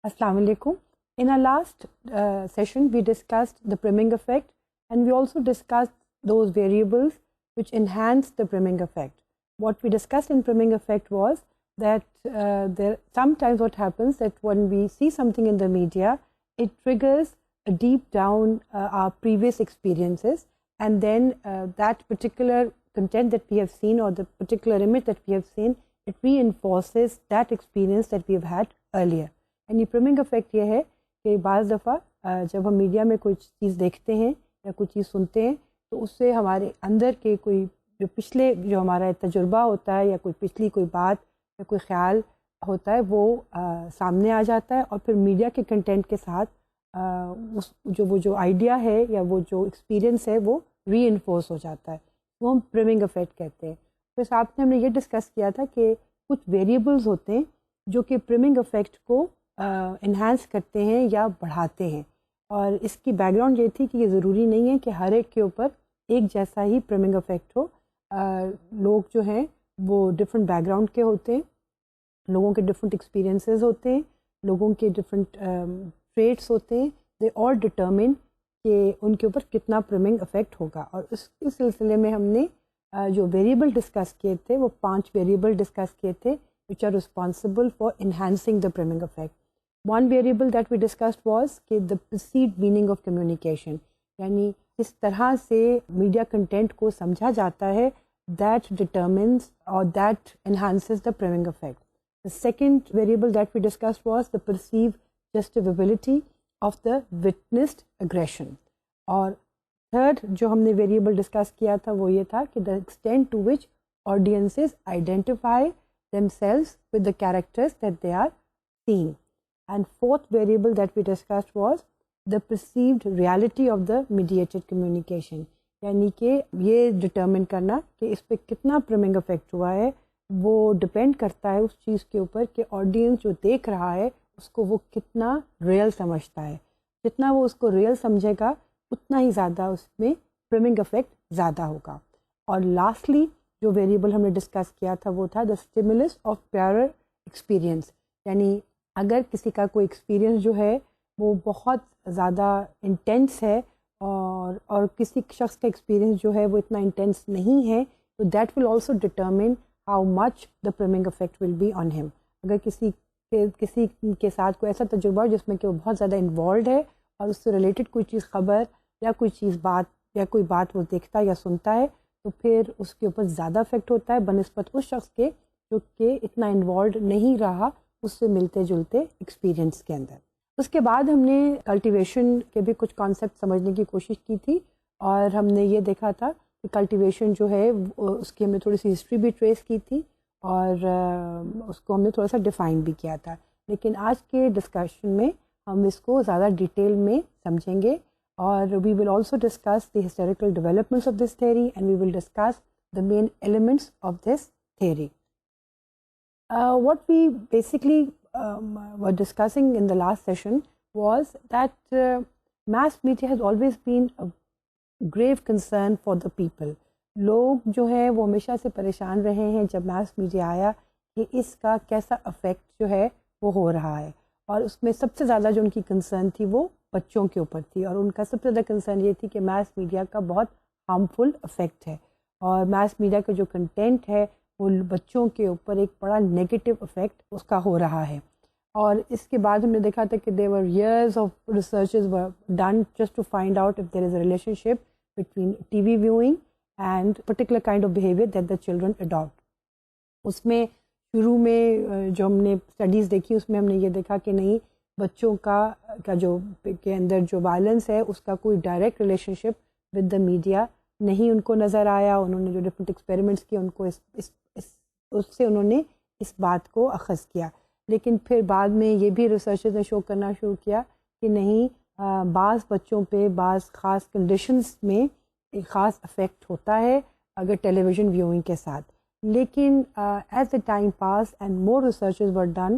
Assalamu alaikum. In our last session, we discussed the priming effect, and we also discussed those variables which enhance the priming effect. What we discussed in priming effect was that sometimes what happens that when we see something in the media, it triggers deep down our previous experiences, and then that particular content that we have seen or the particular image that we have seen, it reinforces that experience that we have had earlier. یعنی پرمنگ effect یہ ہے کہ بعض دفعہ جب ہم media میں کوئی چیز دیکھتے ہیں یا کوئی چیز سنتے ہیں تو اس سے ہمارے اندر کے کوئی جو پچھلے جو ہمارا تجربہ ہوتا ہے یا کوئی پچھلی کوئی بات یا کوئی خیال ہوتا ہے وہ سامنے آ جاتا ہے، اور پھر میڈیا کے کنٹینٹ کے ساتھ وہ جو آئیڈیا ہے یا وہ جو ایکسپیرئنس ہے وہ ری انفورس ہو جاتا ہے، وہ ہم پرمنگ افیکٹ کہتے ہیں. پھر ساتھ میں ہم نے یہ ڈسکس کیا تھا کہ کچھ ویریبلز ہوتے ہیں جو کہ پرمنگ افیکٹ کو انہینس کرتے ہیں یا بڑھاتے ہیں، اور اس کی بیک گراؤنڈ یہ تھی کہ یہ ضروری نہیں ہے کہ ہر ایک کے اوپر ایک جیسا ہی پرمنگ افیکٹ ہو. لوگ جو ہیں وہ ڈفرینٹ بیک گراؤنڈ کے ہوتے ہیں، لوگوں کے ڈفرینٹ ایکسپیرئنسز ہوتے ہیں، لوگوں کے ڈفرینٹ ٹریٹس ہوتے ہیں. دے آل ڈٹرمن کہ ان کے اوپر کتنا پرمنگ افیکٹ ہوگا. اور اس سلسلے میں ہم نے جو ویریبل ڈسکس کیے تھے وہ 5 ویریبل ڈسکس کیے تھے which are responsible for enhancing the priming effect. One variable that we discussed was کہ the perceived meaning of communication، یعنی اس طرح سے میڈیا کنٹینٹ کو سمجھا جاتا ہے that determines or that enhances the priming effect. The second variable that we discussed was the perceived justifiability of the witnessed aggression. اور third جو ہم نے ویریبل ڈسکس کیا تھا وہ یہ تھا کہ the extent to which audiences identify themselves with the characters that they are seeing. And fourth variable that we discussed was the perceived reality of the mediated communication، یعنی کہ یہ ڈٹرمن کرنا کہ اس پہ کتنا پرمنگ افیکٹ ہوا ہے وہ ڈپینڈ کرتا ہے اس چیز کے اوپر کہ آڈینس جو دیکھ رہا ہے اس کو وہ کتنا ریئل سمجھتا ہے. جتنا وہ اس کو ریئل سمجھے گا اتنا ہی زیادہ اس میں پرمنگ افیکٹ زیادہ ہوگا. اور لاسٹلی جو ویریبل ہم نے ڈسکس کیا تھا وہ تھا دا اسٹیمولس آف پیئرر ایکسپیرئنس، یعنی اگر کسی کا کوئی ایکسپیرئنس جو ہے وہ بہت زیادہ انٹینس ہے اور کسی شخص کا ایکسپیرئنس جو ہے وہ اتنا انٹینس نہیں ہے تو that will also determine how much the priming effect will be on ہم. اگر کسی کے ساتھ کوئی ایسا تجربہ جس میں کہ وہ بہت زیادہ انوالوڈ ہے اور اس سے ریلیٹڈ کوئی چیز خبر یا کوئی چیز بات یا کوئی بات وہ دیکھتا یا سنتا ہے تو پھر اس کے اوپر زیادہ افیکٹ ہوتا ہے بنسبت اس شخص کے جو کہ اتنا انوالوڈ نہیں رہا اس سے ملتے جلتے ایکسپیرئنس کے اندر. اس کے بعد ہم نے کلٹیویشن کے بھی کچھ کانسیپٹ سمجھنے کی کوشش کی تھی، اور ہم نے یہ دیکھا تھا کہ کلٹیویشن جو ہے اس کی ہم نے تھوڑی سی ہسٹری بھی ٹریس کی تھی اور اس کو ہم نے تھوڑا سا ڈیفائن بھی کیا تھا. لیکن آج کے ڈسکشن میں ہم اس کو زیادہ ڈیٹیل میں سمجھیں گے، اور we will also discuss the historical developments of this theory, and we will discuss the main elements of this theory. What we basically were discussing in the last session was that mass media has always been a grave concern for the people. لوگ جو ہیں وہ ہمیشہ سے پریشان رہے ہیں جب میس میڈیا آیا کہ اس کا کیسا افیکٹ جو ہے وہ ہو رہا ہے، اور اس میں سب سے زیادہ جو ان کی کنسرن تھی وہ بچوں کے اوپر تھی، اور ان کا سب سے زیادہ کنسرن یہ تھی کہ میس میڈیا کا بہت ہارمفل افیکٹ ہے، اور میس میڈیا کا جو کنٹینٹ ہے وہ بچوں کے اوپر ایک بڑا نیگیٹو افیکٹ اس کا ہو رہا ہے. اور اس کے بعد ہم نے دیکھا تھا کہ there were years of researches were done just to find out if there is a relationship between TV viewing and particular kind of behavior that the children adopt. اس میں شروع میں جو ہم نے اسٹڈیز دیکھی اس میں ہم نے یہ دیکھا کہ نہیں، بچوں کا جو کے اندر جو وائلنس ہے اس کا کوئی direct relation ship with the media نہیں ان کو نظر آیا. انہوں نے جو ڈفرینٹ ایکسپیریمنٹس کیے ان کو اس سے انہوں نے اس بات کو اخذ کیا. لیکن پھر بعد میں یہ بھی ریسرچز نے شو کرنا شروع کیا کہ نہیں، بعض بچوں پہ بعض خاص کنڈیشنز میں ایک خاص افیکٹ ہوتا ہے اگر ٹیلی ویژن ویوئنگ کے ساتھ. لیکن as the time pass and more researches were done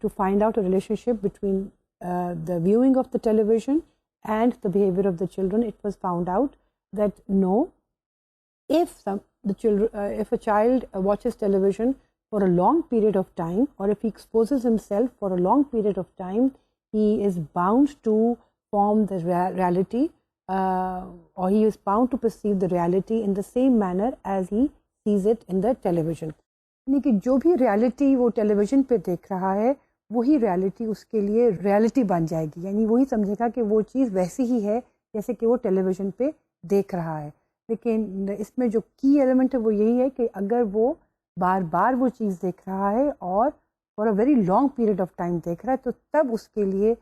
to find out a relationship between the viewing of the television and the behavior of the children, it was found out that no, if a child watches television for a long period of time, or if he exposes himself for a long period of time, he is bound to form the reality, or he is bound to perceive the reality in the same manner as he sees it in the television. یعنی کہ جو بھی reality وہ ٹیلی vision پہ دیکھ رہا ہے وہی ریالٹی اس کے لیے ریالٹی بن جائے گی، یعنی وہی سمجھے گا کہ وہ چیز ویسی ہی ہے جیسے کہ وہ ٹیلی ویژن پہ دیکھ رہا ہے. لیکن اس میں جو کی ایلیمنٹ ہے وہ یہی ہے کہ اگر وہ بار بار وہ چیز دیکھ رہا ہے اور for a very long period of time دیکھ رہا ہے تو تب اس کے لیے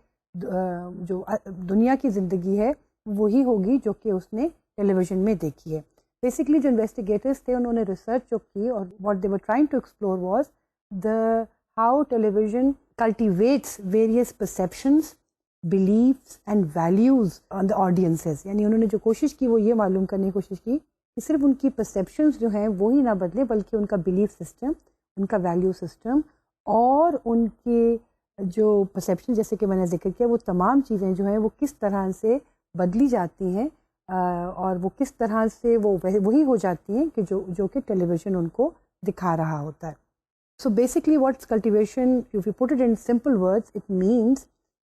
جو دنیا کی زندگی ہے وہی ہوگی جو کہ اس نے ٹیلی ویژن میں دیکھی ہے. بیسکلی جو انویسٹیگیٹرس تھے انہوں نے ریسرچ جو کی اور what they were trying to explore was the how television cultivates various perceptions, beliefs and values on the audiences. یعنی انہوں نے جو کوشش کی وہ یہ معلوم کرنے کی کوشش کی کہ صرف ان کی پرسیپشنس جو ہیں وہی نہ بدلے بلکہ ان کا بلیف سسٹم، ان کا ویلیو سسٹم اور ان کے جو پرسیپشن جیسے کہ میں نے ذکر کیا وہ تمام چیزیں جو ہیں وہ کس طرح سے بدلی جاتی ہیں اور وہ کس طرح سے وہ وہی ہو جاتی ہیں کہ جو کہ ٹیلی ویژن ان کو دکھا رہا ہوتا ہے. So basically what's cultivation, if you put it in simple words, it means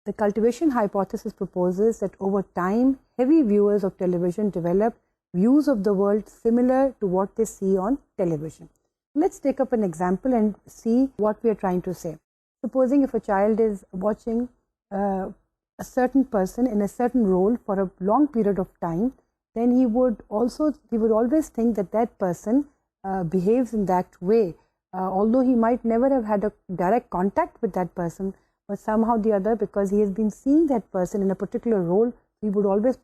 the cultivation hypothesis proposes that over time heavy viewers of television develop views of the world similar to what they see on television. Let's take up an example and see what we are trying to say. Supposing if a child is watching a certain person in a certain role for a long period of time, then he would always think that that person behaves in that way, although he might never have had a direct contact with that person, but somehow the other, because he has been seeing that person in a particular role, he would always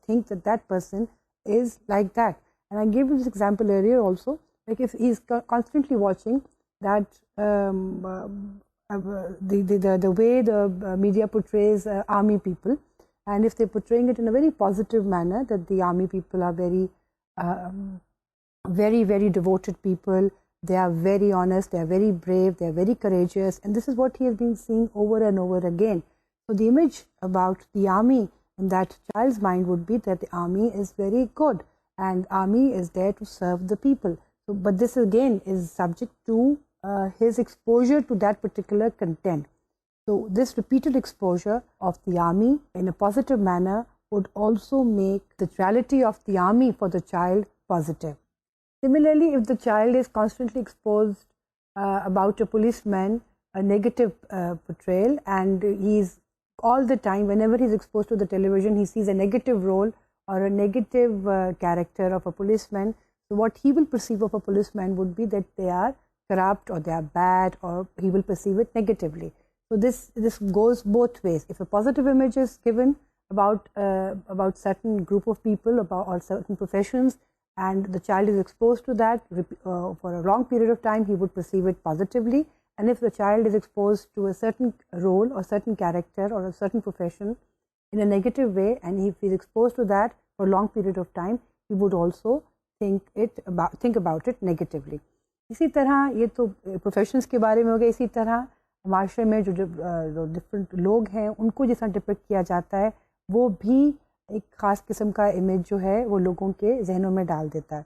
think that that person is like that. And I gave this example earlier also, like if he is constantly watching that the way the media portrays army people, and if they're portraying it in a very positive manner, that the army people are very very devoted people, they are very honest, they are very brave, they are very courageous, and this is what he has been seeing over and over again. So the image about the army in that child's mind would be that the army is very good and army is there to serve the people. So, but this again is subject to his exposure to that particular content. So this repeated exposure of the army in a positive manner would also make the reality of the army for the child positive. Similarly, if the child is constantly exposed about a policeman, a negative portrayal, and he's all the time, whenever he's exposed to the television, he sees a negative role or a negative character of a policeman, so what he will perceive of a policeman would be that they are corrupt or they are bad, or he will perceive it negatively. So this goes both ways. If a positive image is given about certain group of people or certain professions, and the child is exposed to that for a long period of time, he would perceive it positively. And if the child is exposed to a certain role or certain character or a certain profession in a negative way, and if he is exposed to that for a long period of time, he would also think about it negatively. اسی طرح یہ تو professions کے بارے میں ہو گیا. اسی طرح معاشرے میں جو ڈفرینٹ لوگ ہیں ان کو جس طرح ڈپکٹ کیا جاتا ہے وہ بھی ایک خاص قسم کا امیج جو ہے وہ لوگوں کے ذہنوں میں ڈال دیتا ہے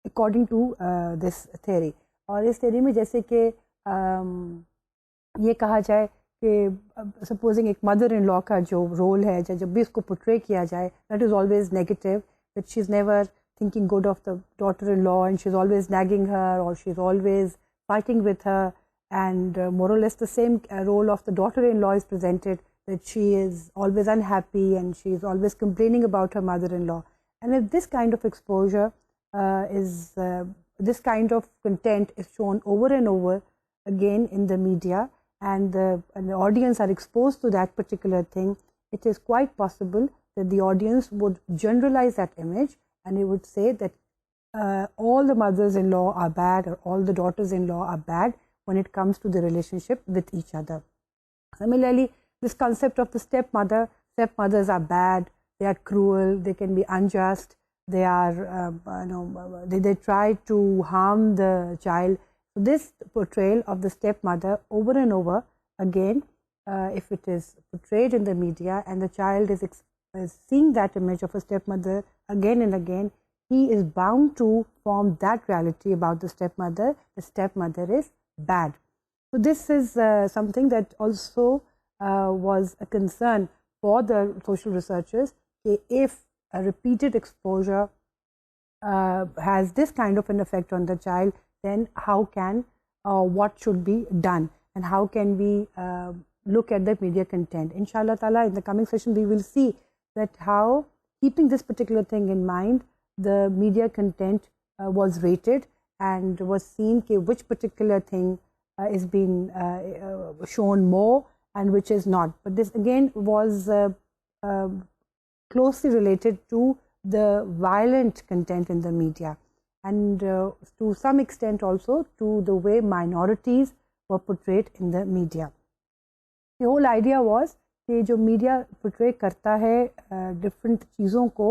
اکارڈنگ ٹو دس تھیوری. اور اس تھیوری میں جیسے کہ یہ کہا جائے کہ سپوزنگ ایک مدر ان لا کا جو رول ہے جب بھی اس کو پورٹرے کیا جائے, that is always negative, that she is never thinking good of the daughter-in-law, and she's always nagging her, or she's always fighting with her, and more or less the same role of the daughter-in-law is presented, that she is always unhappy and she is always complaining about her mother-in-law. And if this kind of exposure this kind of content is shown over and over again in the media, and the audience are exposed to that particular thing, it is quite possible that the audience would generalize that image, and he would say that all the mothers-in-law are bad, or all the daughters-in-law are bad when it comes to the relationship with each other. Similarly, this concept of the stepmothers are bad, they are cruel, they can be unjust, they are they try to harm the child. So this portrayal of the stepmother over and over again, if it is portrayed in the media and the child is seeing that image of a stepmother again and again, he is bound to form that reality about the stepmother is bad. So this is something that also was a concern for the social researchers, if a repeated exposure has this kind of an effect on the child, then how can what should be done, and how can we look at the media content. Inshallah ta'ala, in the coming session we will see that how, keeping this particular thing in mind, the media content was rated and was seen which particular thing is being shown more and which is not. But this again was closely related to the violent content in the media, and to some extent also to the way minorities were portrayed in the media. The whole idea was کہ جو media portray کرتا ہے different چیزوں کو،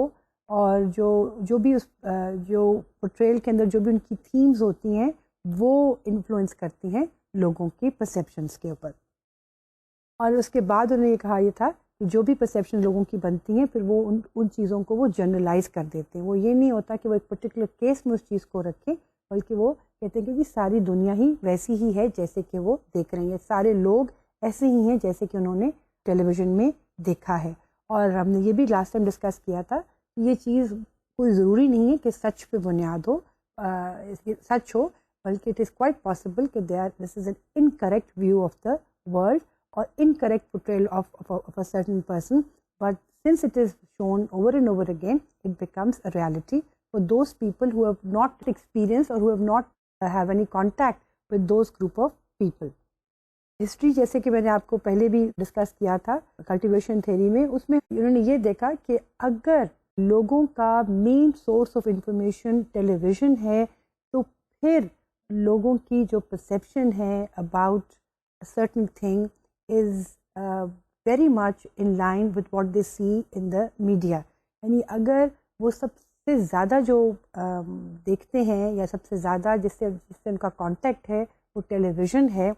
اور جو بھی اس جو portrayal کے اندر جو بھی ان کی تھیمز ہوتی ہیں وہ انفلوئنس کرتی ہیں لوگوں کی پرسیپشنس کے اوپر. اور اس کے بعد انہوں نے یہ کہا یہ تھا کہ جو بھی پرسیپشن لوگوں کی بنتی ہیں پھر وہ ان چیزوں کو وہ جنرلائز کر دیتے ہیں. وہ یہ نہیں ہوتا کہ وہ ایک پرٹیکولر کیس میں اس چیز کو رکھیں، بلکہ وہ کہتے ہیں کہ جی ساری دنیا ہی ویسی ہی ہے جیسے کہ وہ دیکھ رہے ہیں، سارے لوگ ایسے ہی ہیں جیسے کہ انہوں نے ٹیلی ویژن میں دیکھا ہے. اور ہم نے یہ بھی لاسٹ ٹائم ڈسکس کیا تھا کہ یہ چیز کوئی ضروری نہیں ہے کہ سچ پہ بنیاد ہو، سچ ہو، بلکہ اٹ از کوائٹ پاسبل کہ this is an incorrect view of the world or incorrect portrayal of a certain person, but since it is shown over and over again, it becomes a reality for those people who have not experienced or who have not have any contact with those group of people. History جیسے کہ میں نے آپ کو پہلے بھی discuss کیا تھا کلٹیویشن تھیوری میں، اس میں انہوں نے یہ دیکھا کہ اگر لوگوں کا main source of information television ہے تو پھر لوگوں کی جو پرسیپشن ہے about certain thing is very much in line with what they see in the media. یعنی اگر وہ سب سے زیادہ جو دیکھتے ہیں یا سب سے زیادہ جس سے ان کا کانٹیکٹ ہے وہ ٹیلی ویژن ہے،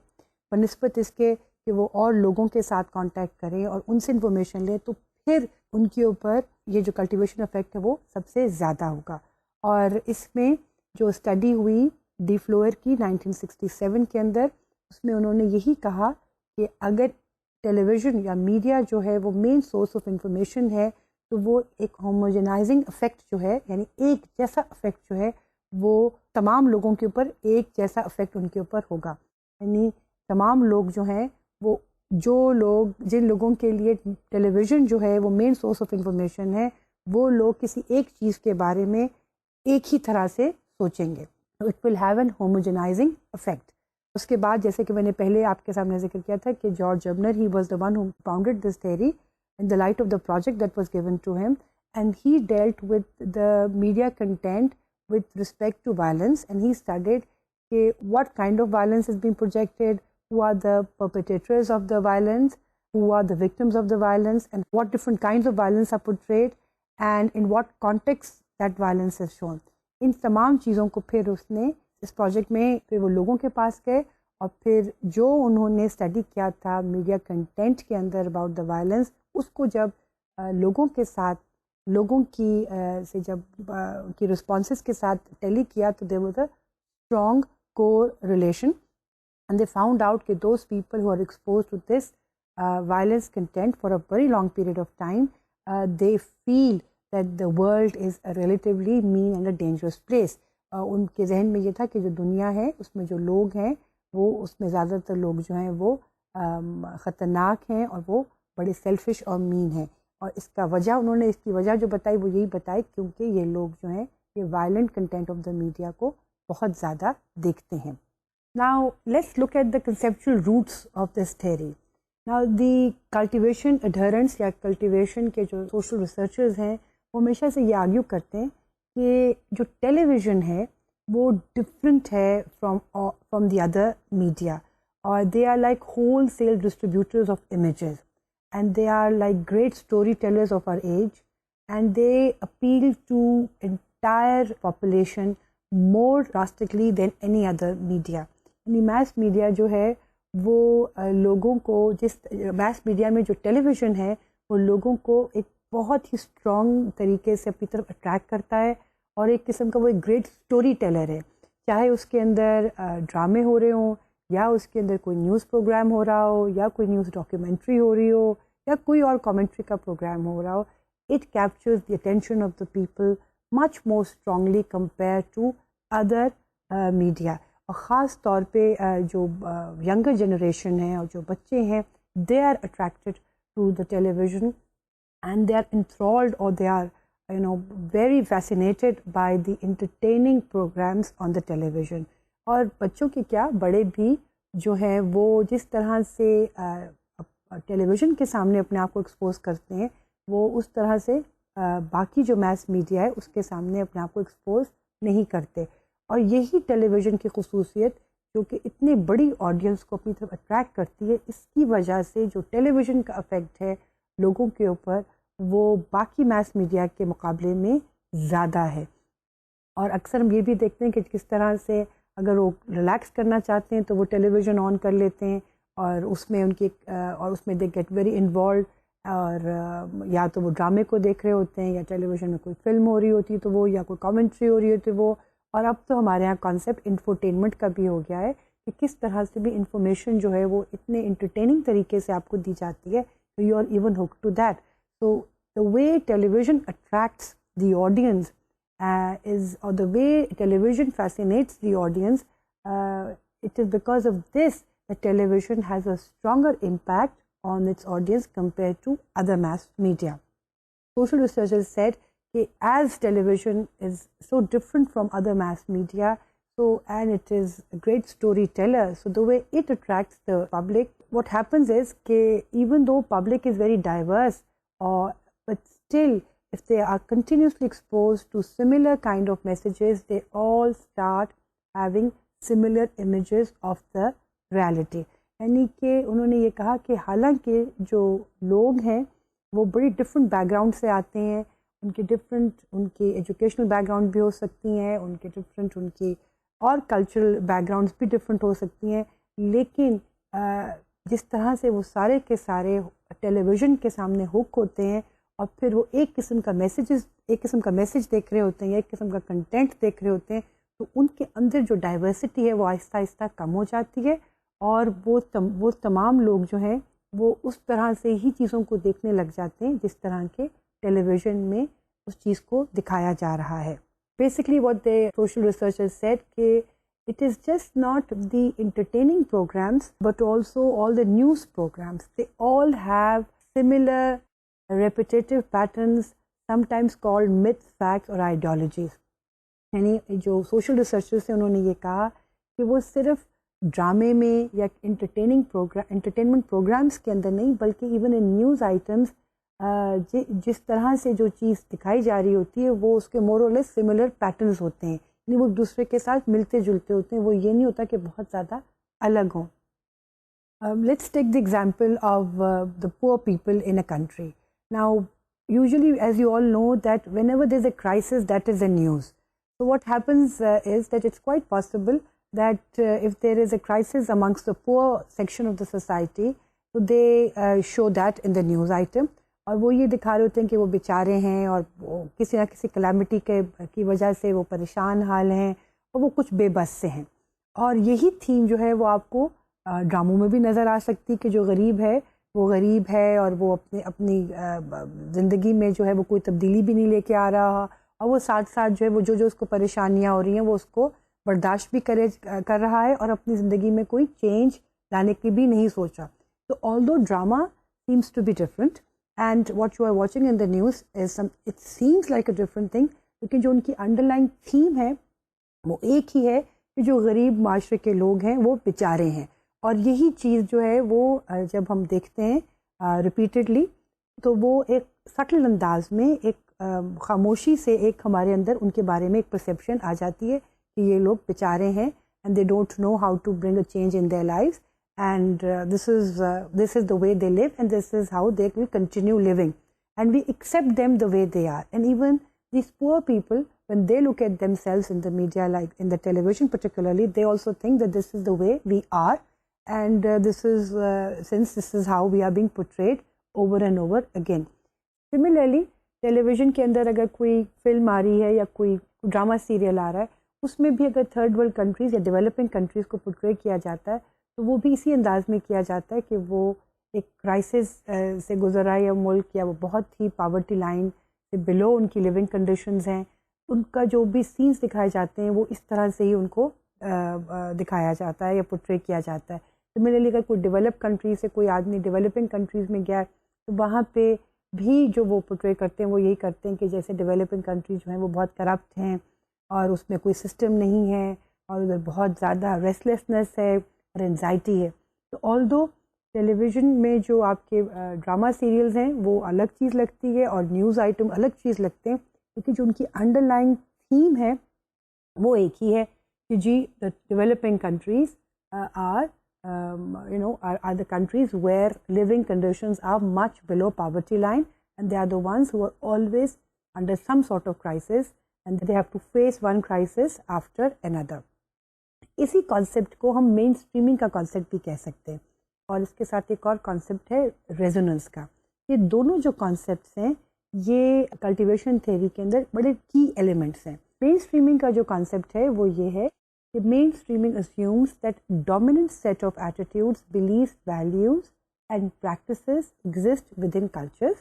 بنسبت اس کے کہ وہ اور لوگوں کے ساتھ کانٹیکٹ کریں اور ان سے انفارمیشن لیں، تو پھر ان کے اوپر یہ جو کلٹیویشن افیکٹ ہے وہ سب سے زیادہ ہوگا. اور اس میں جو اسٹڈی ہوئی ڈی فلوئر کی 1967 کے اندر، اس میں انہوں نے یہی کہا کہ اگر ٹیلی ویژن یا میڈیا جو ہے وہ مین سورس آف انفارمیشن ہے تو وہ ایک ہوموجنائزنگ افیکٹ جو ہے، یعنی ایک جیسا افیکٹ جو ہے وہ تمام لوگوں کے اوپر ایک جیسا افیکٹ ان کے اوپر ہوگا. یعنی تمام لوگ جو ہیں وہ جن لوگوں کے لیے ٹیلی ویژن جو ہے وہ مین سورس آف انفارمیشن ہے، وہ لوگ کسی ایک چیز کے بارے میں ایک ہی طرح سے سوچیں گے. It will have an homogenizing effect. اس کے بعد جیسے کہ میں نے پہلے آپ کے سامنے ذکر کیا تھا کہ George Gerbner he was the one who founded this theory in the light of the project that was given to him, and he dealt with the media content with respect to violence, and he studied what kind of violence is being projected, who are the perpetrators of the violence, who are the victims of the violence, and what different kinds of violence are portrayed, and in what context that violence is shown. ان تمام چیزوں کو پھر اس نے اس project میں پھر وہ لوگوں کے پاس گئے اور پھر جو انہوں نے اسٹڈی کیا تھا میڈیا کنٹینٹ کے اندر اباؤٹ دا وائلنس، اس کو جب لوگوں کے ساتھ لوگوں کی سے جب کی رسپانسز کے ساتھ ٹیلی کیا تو there was a strong correlation, and they found out کہ those people who are exposed to this violence content for a very long period of time, they feel that the world is a relatively mean and a dangerous place. ان کے ذہن میں یہ تھا کہ جو دنیا ہے اس میں جو لوگ ہیں وہ اس میں زیادہ تر لوگ جو ہیں وہ خطرناک ہیں اور وہ بڑے سیلفش اور مین ہیں. اور اس کا وجہ انہوں نے اس کی وجہ جو بتائی وہ یہی بتائی کیونکہ یہ لوگ جو ہیں یہ violent content of the media کو بہت زیادہ دیکھتے ہیں. Now let's look at the conceptual roots of this theory. Now the cultivation adherents یا cultivation کے جو social researchers ہیں وہ ہمیشہ سے یہ آرگیو کرتے ہیں کہ جو ٹیلی ویژن ہے وہ ڈفرینٹ ہے فرام دی ادر میڈیا، اور they are like wholesale distributors of images, and they are like great storytellers of our age, and they appeal to entire population more drastically than any other media. یعنی mass media جو ہے وہ لوگوں کو جس mass media میں جو ٹیلی vision ہے وہ لوگوں کو ایک بہت ہی اسٹرانگ طریقے سے اپنی طرف اٹریکٹ کرتا ہے اور ایک قسم کا وہ ایک گریٹ اسٹوری ٹیلر ہے، چاہے اس کے اندر ڈرامے ہو رہے ہوں یا اس کے اندر کوئی نیوز پروگرام ہو رہا ہو یا کوئی نیوز ڈاکیومنٹری ہو رہی ہو یا کوئی اور کامنٹری کا پروگرام ہو رہا ہو. It captures the attention of the people much more strongly compare to other media. اور خاص طور پہ جو ینگر جنریشن ہے اور جو بچے ہیں، they are attracted to the television and they are enthralled اور they are very fascinated by the entertaining programs on the television. اور بچوں کے کیا، بڑے بھی جو ہیں وہ جس طرح سے ٹیلی ویژن کے سامنے اپنے آپ کو ایکسپوز کرتے ہیں، وہ اس طرح سے باقی جو میس میڈیا ہے اس کے سامنے اپنے آپ کو ایکسپوز نہیں کرتے. اور یہی ٹیلی ویژن کی خصوصیت جو کہ اتنی بڑی آڈینس کو اپنی طرف اٹریکٹ کرتی ہے، اس کی وجہ سے جو ٹیلی ویژن کا افیکٹ ہے لوگوں کے اوپر وہ باقی میس میڈیا کے مقابلے میں زیادہ ہے. اور اکثر ہم یہ بھی دیکھتے ہیں کہ کس طرح سے اگر وہ ریلیکس کرنا چاہتے ہیں تو وہ ٹیلی ویژن آن کر لیتے ہیں اور اس میں ان کی اور اس میں دے گیٹ ویری انوالوڈ، اور یا تو وہ ڈرامے کو دیکھ رہے ہوتے ہیں یا ٹیلی ویژن میں کوئی فلم ہو رہی ہوتی ہے تو وہ، یا کوئی کامنٹری ہو رہی ہوتی ہے وہ. اور اب تو ہمارے یہاں کانسیپٹ انفوٹینمنٹ کا بھی ہو گیا ہے کہ کس طرح سے بھی انفارمیشن جو ہے وہ اتنے انٹرٹیننگ طریقے سے آپ کو دی جاتی ہے، you are even hooked to that. So the way television attracts the audience or the way television fascinates the audience, it is because of this that television has a stronger impact on its audience compared to other mass media. Social researchers said that as television is so different from other mass media, and it is a great storyteller, so the way it attracts the public, what happens is that even though public is very diverse, but still, if they are continuously exposed to similar kind of messages, they all start having similar images of the reality. یعنی کہ انہوں نے یہ کہا کہ حالانکہ جو لوگ ہیں وہ بڑی ڈفرینٹ بیک گراؤنڈ سے آتے ہیں، ان کی ایجوکیشنل بیک گراؤنڈ بھی ہو سکتی ہیں، ان کی اور کلچرل بیک گراؤنڈس بھی ڈفرینٹ ہو سکتی ہیں، لیکن جس طرح سے وہ سارے کے سارے ٹیلی ویژن کے سامنے ہک ہوتے ہیں اور پھر وہ ایک قسم کا میسج دیکھ رہے ہوتے ہیں یا ایک قسم کا کنٹینٹ دیکھ رہے ہوتے ہیں، تو ان کے اندر جو ڈائیورسٹی ہے وہ آہستہ آہستہ کم ہو جاتی ہے، اور وہ تمام لوگ جو ہیں وہ اس طرح سے ہی چیزوں کو دیکھنے لگ جاتے ہیں جس طرح کے ٹیلی ویژن میں اس چیز کو دکھایا جا رہا ہے. Basically what the social researchers said کہ it is just not the entertaining programs but also all the news programs. They all have similar repetitive patterns, sometimes called myths, facts اور ideologies. یعنی جو سوشل ریسرچرز ہیں انہوں نے یہ کہا کہ وہ صرف ڈرامے میں یا انٹرٹینمنٹ پروگرامس کے اندر نہیں بلکہ ایون ان نیوز آئٹمس جس طرح سے جو چیز دکھائی جا رہی ہوتی ہے وہ اس کے مور اور لیس سملر پیٹرنز ہوتے ہیں، یعنی وہ ایک دوسرے کے ساتھ ملتے جلتے ہوتے ہیں، وہ یہ نہیں ہوتا کہ بہت زیادہ الگ ہوں. Let's take the example of the poor people in a country. Now, usually, as you all know, that whenever there's a crisis, that is the news. So what happens is that it's quite possible that if there is a crisis amongst the poor section of the society, so they show that in the news item. اور وہ یہ دکھا رہے ہوتے ہیں کہ وہ بیچارے ہیں اور کسی نہ کسی کلیمٹی کی وجہ سے وہ پریشان حال ہیں اور وہ کچھ بے بس سے ہیں. اور یہی تھیم جو ہے وہ آپ کو ڈراموں میں بھی نظر آ سکتی کہ جو غریب ہے وہ غریب ہے اور وہ اپنی زندگی میں جو ہے وہ کوئی تبدیلی بھی نہیں لے کے آ رہا، اور وہ ساتھ ساتھ جو ہے وہ جو اس کو پریشانیاں ہو رہی ہیں وہ اس کو برداشت بھی کر رہا ہے اور اپنی زندگی میں کوئی چینج لانے کی بھی نہیں سوچا. تو although drama seems to be different and what you are watching in the news is it seems like a different thing, لیکن جو ان کی انڈرلائن تھیم ہے وہ ایک ہی ہے کہ جو غریب معاشرے کے لوگ ہیں وہ بیچارے ہیں. اور یہی چیز جو ہے وہ جب ہم دیکھتے ہیں ریپیٹڈلی تو وہ ایک سٹل انداز میں ایک خاموشی سے ایک ہمارے اندر ان کے بارے میں ایک پرسیپشن آ جاتی ہے کہ یہ لوگ بیچارے ہیں and they don't know how to bring a change in their lives and this is the way they live and this is how they will continue living and we accept them the way they are. And even these poor people when they look at themselves in the media, like in the television particularly, they also think that this is the way we are. And this is since this is how we are being portrayed over and over again. Similarly, television کے اندر اگر کوئی film آ رہی ہے یا کوئی drama serial آ رہا ہے اس میں بھی اگر تھرڈ ورلڈ کنٹریز یا ڈیولپنگ کنٹریز کو پورٹرے کیا جاتا ہے تو وہ بھی اسی انداز میں کیا جاتا ہے کہ وہ ایک کرائسس سے گزر رہا ہے یا ملک یا وہ بہت ہی پاورٹی لائن سے بلو ان کی لیونگ کنڈیشنز ہیں، ان کا جو بھی سینس دکھائے جاتے ہیں وہ اس طرح سے ہی ان کو دکھایا جاتا ہے یا پورٹرے کیا جاتا ہے۔ سملرلی اگر کوئی ڈیولپ کنٹری سے کوئی آدمی ڈیولپنگ کنٹریز میں گیا تو وہاں پہ بھی جو وہ پورٹرے کرتے ہیں وہ یہی کرتے ہیں کہ جیسے ڈیولپنگ کنٹریز جو ہیں وہ بہت کرپٹ ہیں اور اس میں کوئی سسٹم نہیں ہے اور ادھر بہت زیادہ ریسٹلیسنس ہے اور انزائٹی ہے۔ تو آلدو ٹیلی ویژن میں جو آپ کے ڈرامہ سیریلز ہیں وہ الگ چیز لگتی ہے اور نیوز آئٹم الگ چیز لگتے ہیں، کیونکہ جو ان کی انڈر لائن تھیم ہے وہ ایک ہی ہے کہ جی developing countries are are the countries where living conditions are much below poverty line, and they are the ones who are always under some sort of crisis and they have to face one crisis after another. اسی concept کو ہم مین streaming کا concept بھی کہہ سکتے ہیں، اور اس کے ساتھ ایک اور کانسیپٹ ہے ریزوننس کا۔ یہ دونوں جو کانسیپٹس ہیں یہ کلٹیویشن تھیوری کے اندر بڑے کی ایلیمنٹس ہیں۔ مین اسٹریمنگ کا جو کانسیپٹ ہے وہ یہ ہے کہ mainstreaming assumes that dominant set of attitudes, beliefs, values and practices exist within cultures,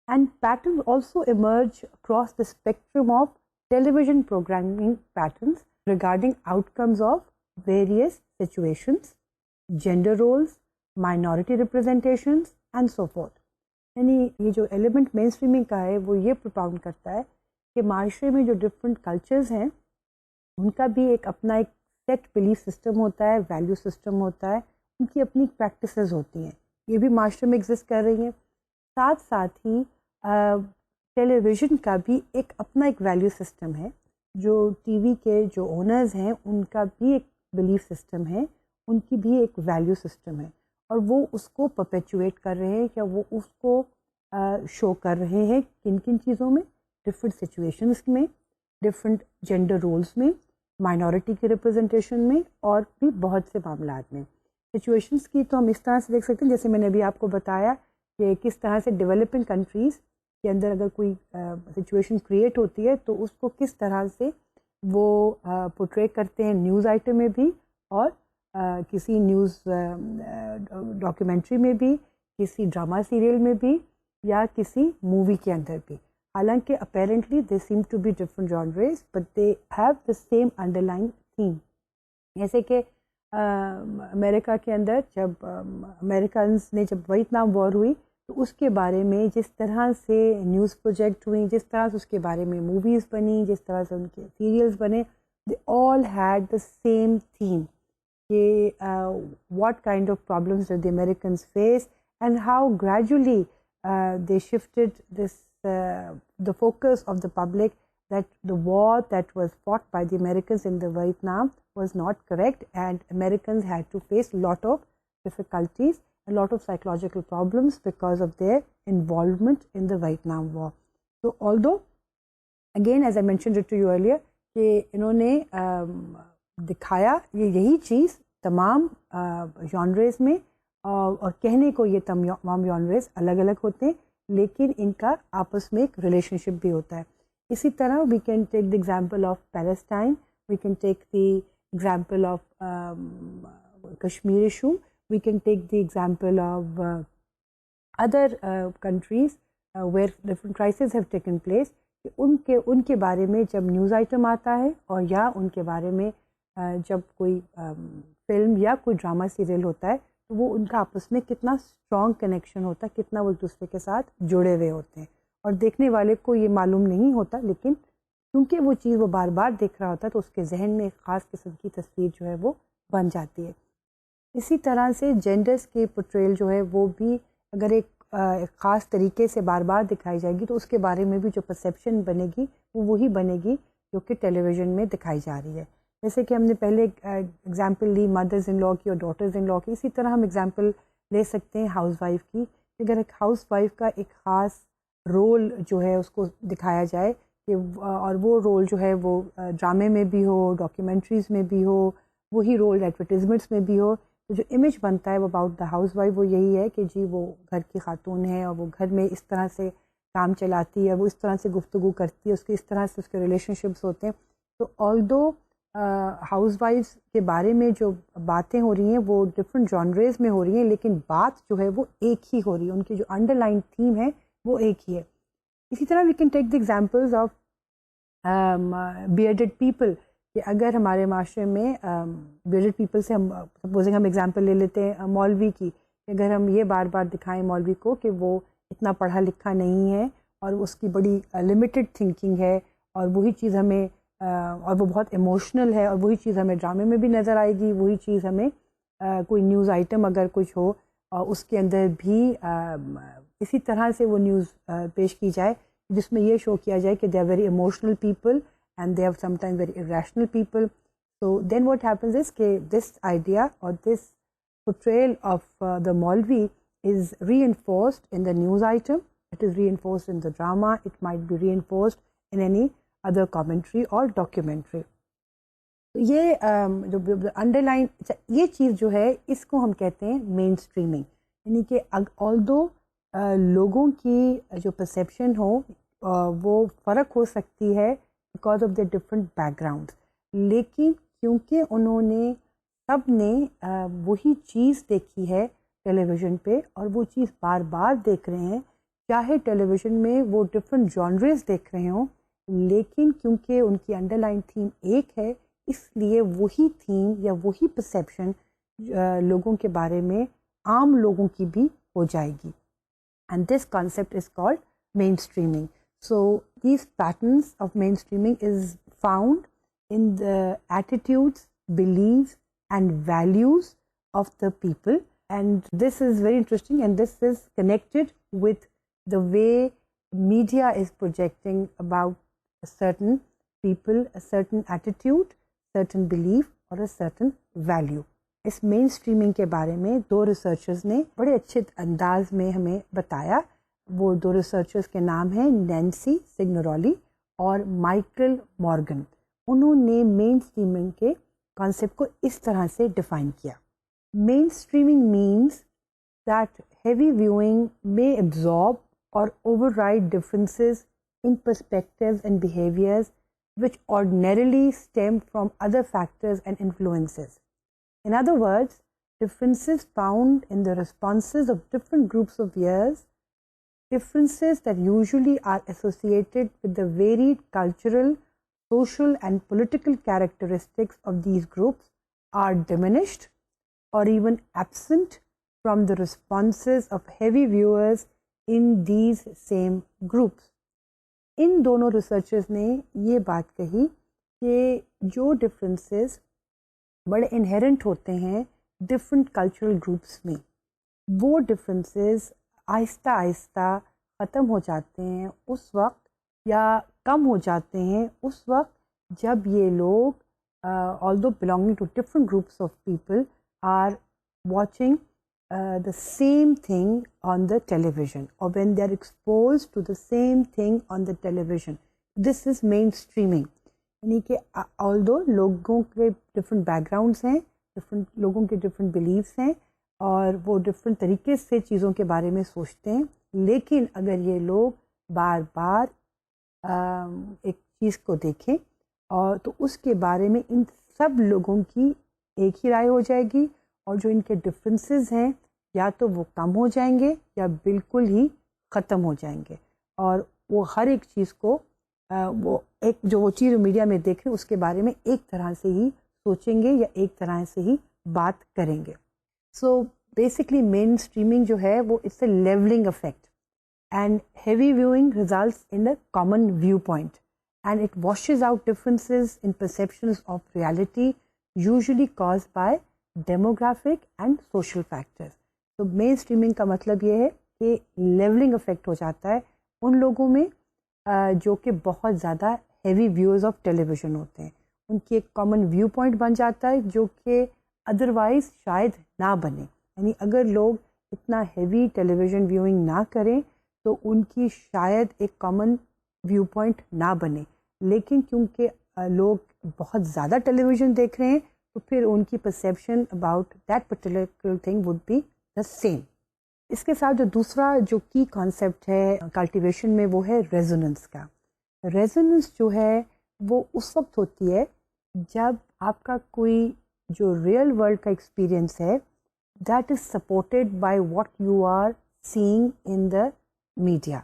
and patterns also emerge across the spectrum of television programming patterns regarding outcomes of various situations, gender roles, minority representations and so forth. یعنی یہ جو element مین streaming کا ہے وہ یہ پروپاؤنڈ کرتا ہے کہ معاشرے میں جو ڈفرینٹ کلچرز ہیں ان کا بھی ایک اپنا ایک سیٹ بلیف سسٹم ہوتا ہے، ویلیو سسٹم ہوتا ہے، ان کی اپنی پریکٹسز ہوتی ہیں، یہ بھی معاشرے میں ایگزسٹ کر رہی ہیں۔ ساتھ ساتھ ہی ٹیلی ویژن کا بھی ایک اپنا ایک ویلیو سسٹم ہے، جو ٹی وی کے جو اونرز ہیں ان کا بھی ایک بلیف سسٹم ہے، ان کی بھی ایک ویلیو سسٹم ہے، اور وہ اس کو پرپیچویٹ کر رہے ہیں کہ وہ اس کو شو کر رہے ہیں کن کن چیزوں میں، ڈفرینٹ سچویشنس میں، ڈفرینٹ جینڈر رولز میں، مائنورٹی کی ریپرزنٹیشن میں، اور بھی بہت سے معاملات میں۔ سچویشنس کی تو ہم اس طرح سے دیکھ سکتے ہیں جیسے میں نے ابھی آپ کو بتایا کہ کس طرح سے ڈیولپنگ کنٹریز کے اندر اگر کوئی سچویشن کریٹ ہوتی ہے تو اس کو کس طرح سے وہ پورٹرے کرتے ہیں نیوز آئٹم میں بھی، اور کسی نیوز ڈاکیومنٹری میں بھی، کسی ڈرامہ سیریل میں بھی، یا کسی مووی کے اندر بھی۔ حالانکہ apparently they seem to be different genres but they have the same underline theme. جیسے کہ امریکہ کے اندر جب امریکنز نے جب ویتنام وار ہوئی تو اس کے بارے میں جس طرح سے نیوز پروجیکٹ ہوئیں، جس طرح سے اس کے بارے میں موویز بنی، جس طرح سے ان کے سیریلز بنے، they all had the same theme کہ what kind of problems did the Americans face and how gradually they shifted this the focus of the public that the war that was fought by the Americans in the Vietnam was not correct, and Americans had to face a lot of difficulties, a lot of psychological problems because of their involvement in the Vietnam war. So although again as I mentioned it to you earlier کہ انہوں نے دکھایا یہی چیز تمام genres میں، اور کہنے کو یہ تمام جانرز الگ الگ ہوتے ہیں لیکن ان کا آپس میں ایک ریلیشن شپ بھی ہوتا ہے۔ اسی طرح we can take the example of Palestine, we can take the example of Kashmir issue, we can take the example of other countries where different crises have taken place, ان کے بارے میں جب نیوز آئٹم آتا ہے اور یا ان کے بارے میں جب کوئی فلم یا کوئی ڈرامہ سیریل ہوتا ہے تو وہ ان کا آپس میں کتنا اسٹرانگ کنیکشن ہوتا ہے، کتنا وہ ایک دوسرے کے ساتھ جڑے ہوئے ہوتے ہیں، اور دیکھنے والے کو یہ معلوم نہیں ہوتا، لیکن کیونکہ وہ چیز وہ بار بار دیکھ رہا ہوتا ہے تو اس کے ذہن میں ایک خاص قسم کی تصویر جو ہے وہ بن جاتی ہے۔ اسی طرح سے جینڈرز کی پورٹریل جو ہے وہ بھی اگر ایک خاص طریقے سے بار بار دکھائی جائے گی تو اس کے بارے میں بھی جو پرسیپشن بنے گی وہ وہی بنے گی جو کہ ٹیلی ویژن میں دکھائی جا رہی ہے۔ جیسے کہ ہم نے پہلے ایگزامپل لی مدرز ان لاء کی اور ڈاٹرز ان لاء کی، اسی طرح ہم ایگزامپل لے سکتے ہیں ہاؤس وائف کی۔ اگر ایک ہاؤس وائف کا ایک خاص رول جو ہے اس کو دکھایا جائے کہ اور وہ رول جو ہے وہ ڈرامے میں بھی ہو، ڈاکیومنٹریز میں بھی ہو، وہی رول ایڈورٹیزمنٹس میں بھی ہو، تو جو امیج بنتا ہے وہ اباؤٹ دا ہاؤس وائف وہ یہی ہے کہ جی وہ گھر کی خاتون ہے اور وہ گھر میں اس طرح سے کام چلاتی ہے, وہ اس طرح سے گفتگو کرتی ہے, اس کے اس طرح سے اس کے ریلیشن شپس ہوتے ہیں. تو آلدو ہاؤس وائفس کے بارے میں جو باتیں ہو رہی ہیں وہ ڈفرینٹ جانریز میں ہو رہی ہیں, لیکن بات جو ہے وہ ایک ہی ہو رہی ہے, ان کی جو انڈر لائن تھیم ہے وہ ایک ہی ہے. اسی طرح we can take the examples of bearded people, کہ اگر ہمارے معاشرے میں بیئرڈڈ پیپل سے ہم سپوزنگ ہم ایگزامپل لے لیتے ہیں مولوی کی, اگر ہم یہ بار بار دکھائیں مولوی کو کہ وہ اتنا پڑھا لکھا نہیں ہے اور اس کی بڑی لمیٹڈ تھنکنگ ہے, اور وہی چیز ہمیں اور وہ بہت ایموشنل ہے, اور وہی چیز ہمیں ڈرامے میں بھی نظر آئے گی, وہی چیز ہمیں کوئی نیوز آئٹم اگر کچھ ہو اس کے اندر بھی اسی طرح سے وہ نیوز پیش کی جائے جس میں یہ شو کیا جائے کہ they are very emotional people and they are some time very irrational people. So then what happens is کہ دس آئیڈیا اور دس portrayal of the Maulvi is reinforced in the news item, it is reinforced in the drama, it might be reinforced in any other commentary or documentary. یہ جو under line یہ چیز جو ہے اس کو ہم کہتے ہیں مین اسٹریمنگ, یعنی کہ آلدو لوگوں کی جو پرسیپشن ہو وہ فرق ہو سکتی ہے because of the different back ground, لیکن کیونکہ انہوں نے سب نے وہی چیز دیکھی ہے ٹیلی ویژن پہ اور وہ چیز بار بار دیکھ رہے ہیں, چاہے ٹیلی ویژن میں وہ ڈفرینٹ جانریز دیکھ رہے ہوں, لیکن کیونکہ ان کی انڈر لائن تھیم ایک ہے اس لیے وہی تھیم یا وہی پرسیپشن لوگوں کے بارے میں عام لوگوں کی بھی ہو جائے گی. And this concept is called mainstreaming. So these patterns of mainstreaming is found in the attitudes, beliefs and values of the people, and this is very interesting, and this is connected with the way media is projecting about a certain people, a certain attitude, certain belief or a certain value. اس mainstreaming کے بارے میں دو researchers نے بڑے اچھے انداز میں ہمیں بتایا. وہ دو ریسرچرز کے نام ہیں نینسی سگنورلی اور مائیکل مورگن. انہوں نے مین اسٹریمنگ کے کانسیپٹ کو اس طرح سے ڈیفائن کیا. Mainstreaming means that heavy viewing may absorb or override differences in perspectives and behaviors which ordinarily stem from other factors and influences. In other words, differences found in the responses of different groups of viewers, differences that usually are associated with the varied cultural, social and political characteristics of these groups are diminished or even absent from the responses of heavy viewers in these same groups. ان دونوں researchers نے یہ بات کہی کہ جو differences بڑے inherent ہوتے ہیں ڈفرینٹ کلچرل گروپس میں, وہ ڈفرینسز آہستہ آہستہ ختم ہو جاتے ہیں اس وقت یا کم ہو جاتے ہیں اس وقت جب یہ لوگ although belonging to different groups of people are watching the same thing on the television or when they are exposed to the same thing on the television. This is mainstreaming. یعنی کہ although لوگوں کے different backgrounds ہیں, different لوگوں کے different beliefs ہیں اور وہ different طریقے سے چیزوں کے بارے میں سوچتے ہیں, لیکن اگر یہ لوگ بار بار ایک چیز کو دیکھیں اور تو اس کے بارے میں ان سب لوگوں کی ایک ہی رائے ہو جائے گی, اور جو ان کے ڈفرینسز ہیں یا تو وہ کم ہو جائیں گے یا بالکل ہی ختم ہو جائیں گے, اور وہ ہر ایک چیز کو وہ ایک جو وہ چیز میڈیا میں دیکھ رہے ہیں اس کے بارے میں ایک طرح سے ہی سوچیں گے یا ایک طرح سے ہی بات کریں گے. سو بیسکلی مین اسٹریمنگ جو ہے وہ it's a levelling effect, and heavy viewing results in a common viewpoint, and it washes out differences in perceptions of reality usually caused by demographic and social factors. تو مین streaming کا مطلب یہ ہے کہ levelling effect ہو جاتا ہے ان لوگوں میں جو کہ بہت زیادہ heavy viewers of television ہوتے ہیں, ان کی ایک کامن ویو پوائنٹ بن جاتا ہے جو کہ ادروائز شاید نہ بنے. یعنی اگر لوگ اتنا ہیوی ٹیلی ویژن ویونگ نہ کریں تو ان کی شاید ایک کامن ویو پوائنٹ نہ بنے, لیکن کیونکہ لوگ بہت زیادہ ٹیلی ویژن دیکھ رہے ہیں تو پھر ان کی perception about that particular thing would be the same. اس کے ساتھ جو دوسرا جو کی کانسیپٹ ہے کلٹیویشن میں وہ ہے ریزوننس کا. ریزوننس جو ہے وہ اس وقت ہوتی ہے جب آپ کا کوئی جو ریئل ورلڈ کا ایکسپیرئنس ہے that is supported by what you are seeing in the media.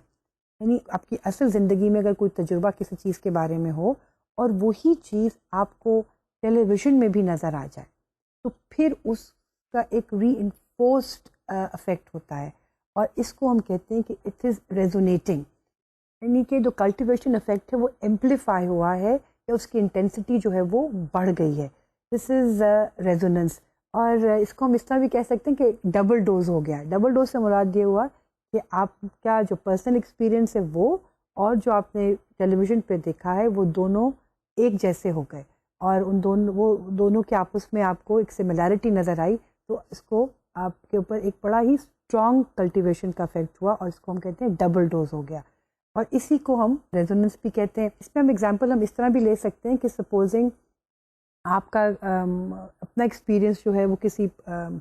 یعنی آپ کی اصل زندگی میں اگر کوئی تجربہ کسی چیز کے بارے میں ہو اور وہی چیز آپ کو ٹیلی ویژن میں بھی نظر آ جائے تو پھر اس کا ایک ری انفورسڈ افیکٹ ہوتا ہے, اور اس کو ہم کہتے ہیں کہ اٹ از ریزونیٹنگ. یعنی کہ جو کلٹیویشن افیکٹ ہے وہ ایمپلیفائی ہوا ہے یا اس کی انٹینسٹی جو ہے وہ بڑھ گئی ہے. دس از ریزوننس. اور اس کو ہم اس طرح بھی کہہ سکتے ہیں کہ ڈبل ڈوز ہو گیا. ڈبل ڈوز سے مراد یہ ہوا کہ آپ کا جو پرسنل ایکسپیرئنس ہے وہ اور جو آپ نے ٹیلی ویژن پہ دیکھا ہے وہ دونوں ایک جیسے ہو گئے, اور ان دونوں کے آپس میں آپ کو ایک سملیرٹی نظر آئی, تو اس کو آپ کے اوپر ایک بڑا ہی اسٹرانگ کلٹیویشن کا افیکٹ ہوا, اور اس کو ہم کہتے ہیں ڈبل ڈوز ہو گیا. اور اسی کو ہم ریزوننس بھی کہتے ہیں. اس میں ہم ایگزامپل ہم اس طرح بھی لے سکتے ہیں کہ سپوزنگ آپ کا اپنا ایکسپیرئنس جو ہے وہ کسی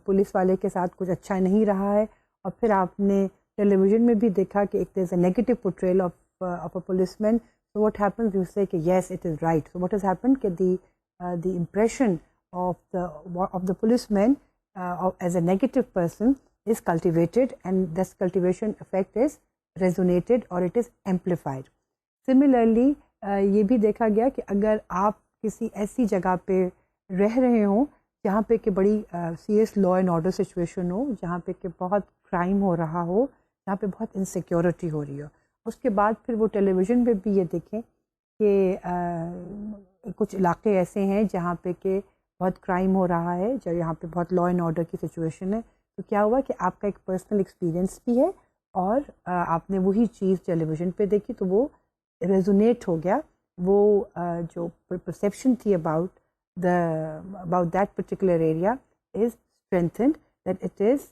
پولیس والے کے ساتھ کچھ اچھا نہیں رہا ہے, اور پھر آپ نے ٹیلی ویژن میں بھی دیکھا کہ ایک there is a negative portrayal of a policeman. So what happens, you say کہ yes it is right. So what has happened کہ the impression of the policeman as a negative person is cultivated, and this cultivation effect is resonated or it is amplified. Similarly یہ بھی دیکھا گیا کہ اگر آپ کسی ایسی جگہ پہ رہ رہے ہوں جہاں پہ کہ بڑی serious law and order situation ہو, جہاں پہ کہ بہت کرائم ہو رہا ہو, جہاں پہ بہت انسیکیورٹی ہو رہی ہو, اس کے بعد پھر وہ ٹیلی ویژن پہ بھی یہ دیکھیں کہ کچھ علاقے ایسے ہیں جہاں پہ کہ بہت کرائم ہو رہا ہے, یہاں پہ بہت لا اینڈ آرڈر کی سچویشن ہے, تو کیا ہوا کہ آپ کا ایک پرسنل ایکسپیرئنس بھی ہے اور آپ نے وہی چیز ٹیلی ویژن پہ دیکھی تو وہ ریزونیٹ ہو گیا. وہ جو پرسیپشن تھی about that particular area is strengthened, that it is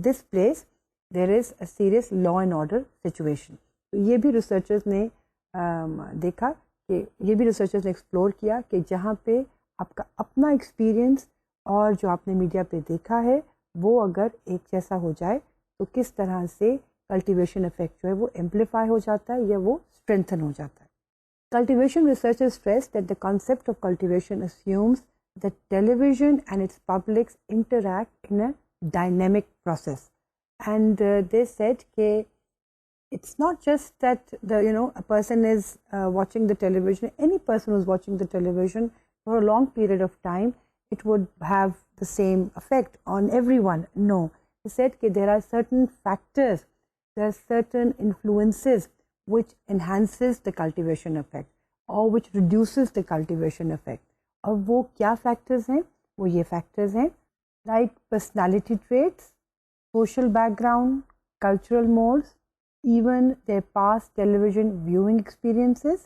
this place there is a serious law and order situation. تو یہ بھی ریسرچرز نے دیکھا کہ یہ بھی ریسرچرز نے ایکسپلور کیا کہ جہاں پہ آپ کا اپنا ایکسپیرئنس اور جو آپ نے میڈیا پہ دیکھا ہے وہ اگر ایک جیسا ہو جائے تو کس طرح سے کلٹیویشن افیکٹ جو ہے وہ ایمپلیفائی ہو جاتا ہے یا وہ اسٹرینتھن ہو جاتا ہے. Cultivation researchers stress that the concept of cultivation assumes that television and its publics interact in a dynamic process. And they said that it's not just that a person is watching the television. Any person who's watching the television for a long period of time, it would have the same effect on everyone. No, they said that there are certain factors, there are certain influences which enhances the cultivation effect or which reduces the cultivation effect. اور وہ کیا factors ہیں؟ وہ یہ factors ہیں like personality traits, social background, cultural modes, even their past television viewing experiences.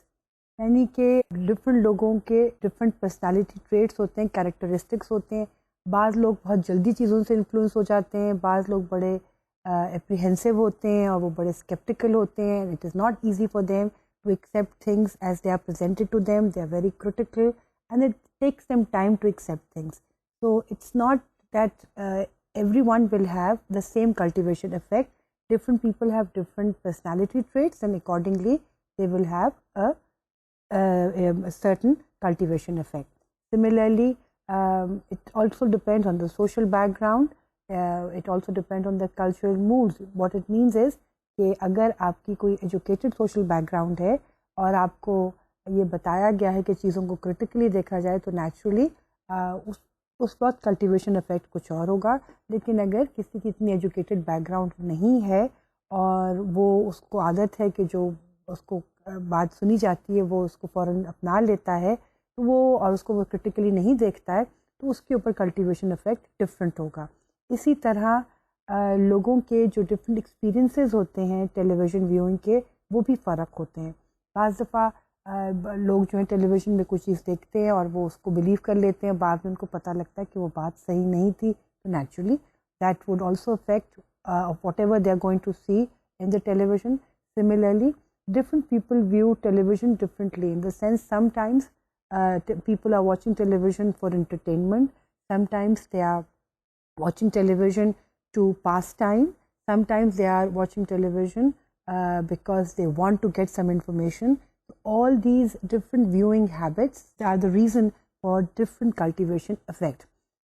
یعنی کہ different لوگوں کے ڈفرینٹ پرسنالٹی ٹریٹس ہوتے ہیں, کیریکٹرسٹکس ہوتے ہیں. بعض لوگ بہت جلدی چیزوں سے انفلوئنس ہو جاتے ہیں, بعض لوگ بڑے اپریہینسو ہوتے ہیں اور وہ بڑے اسکیپٹیکل ہوتے ہیں. It is not easy for them to accept things as they are presented to them. They are very critical and it takes them time to accept things. So it's not that everyone will have the same cultivation effect. Different people have different personality traits and accordingly they will have a certain cultivation effect. Similarly, it also depends on the social background. It also depends on the cultural moods. What it means is کہ اگر آپ کی کوئی educated social back ground ہے اور آپ کو یہ بتایا گیا ہے کہ چیزوں کو کرٹیکلی دیکھا جائے تو نیچرلی اس وقت کلٹیویشن افیکٹ کچھ اور ہوگا. لیکن اگر کسی کی اتنی ایجوکیٹڈ بیک گراؤنڈ نہیں ہے اور وہ اس کو عادت ہے کہ جو اس کو بات سنی جاتی ہے وہ اس کو فوراً اپنا لیتا ہے تو وہ اور اس کو وہ کرٹیکلی نہیں دیکھتا ہے تو اس کے اوپر کلٹیویشن افیکٹ ڈفرینٹ ہوگا. اسی طرح لوگوں کے جو ڈفرینٹ ایکسپیرئنسز ہوتے ہیں ٹیلی ویژن ویونگ کے وہ بھی فرق ہوتے ہیں. بعض دفعہ لوگ جو ہیں ٹیلی ویژن میں کوئی چیز دیکھتے ہیں اور وہ اس کو بلیو کر لیتے ہیں, بعد میں ان کو پتہ لگتا ہے کہ وہ بات صحیح نہیں تھی, تو naturally that would also affect whatever they are going to see in the television. Similarly different people view television differently in the sense sometimes people are watching television for entertainment, sometimes they are watching television to pass time. Sometimes they are watching television because they want to get some information. All these different viewing habits are the reason for different cultivation effect.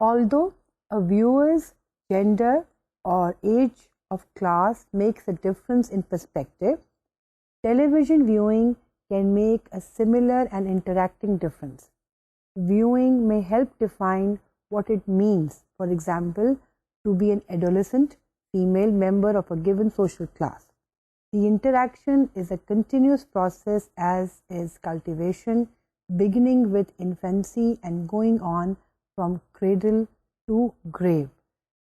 although a viewer's gender or age of class makes a difference in perspective, television viewing can make a similar and interacting difference. Viewing may help define what it means, for example, to be an adolescent female member of a given social class. The interaction is a continuous process, as is cultivation, beginning with infancy and going on from cradle to grave.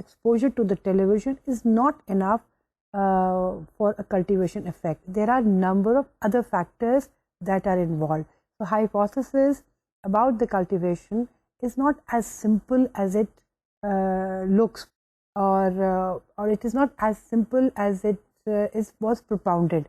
exposure to the television is not enough for a cultivation effect. There are number of other factors that are involved. So hypothesis about the cultivation is not as simple as it looks, or it is not as simple as it was propounded.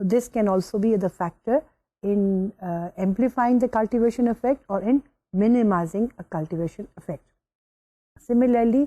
So this can also be the factor in amplifying the cultivation effect or in minimizing a cultivation effect. Similarly,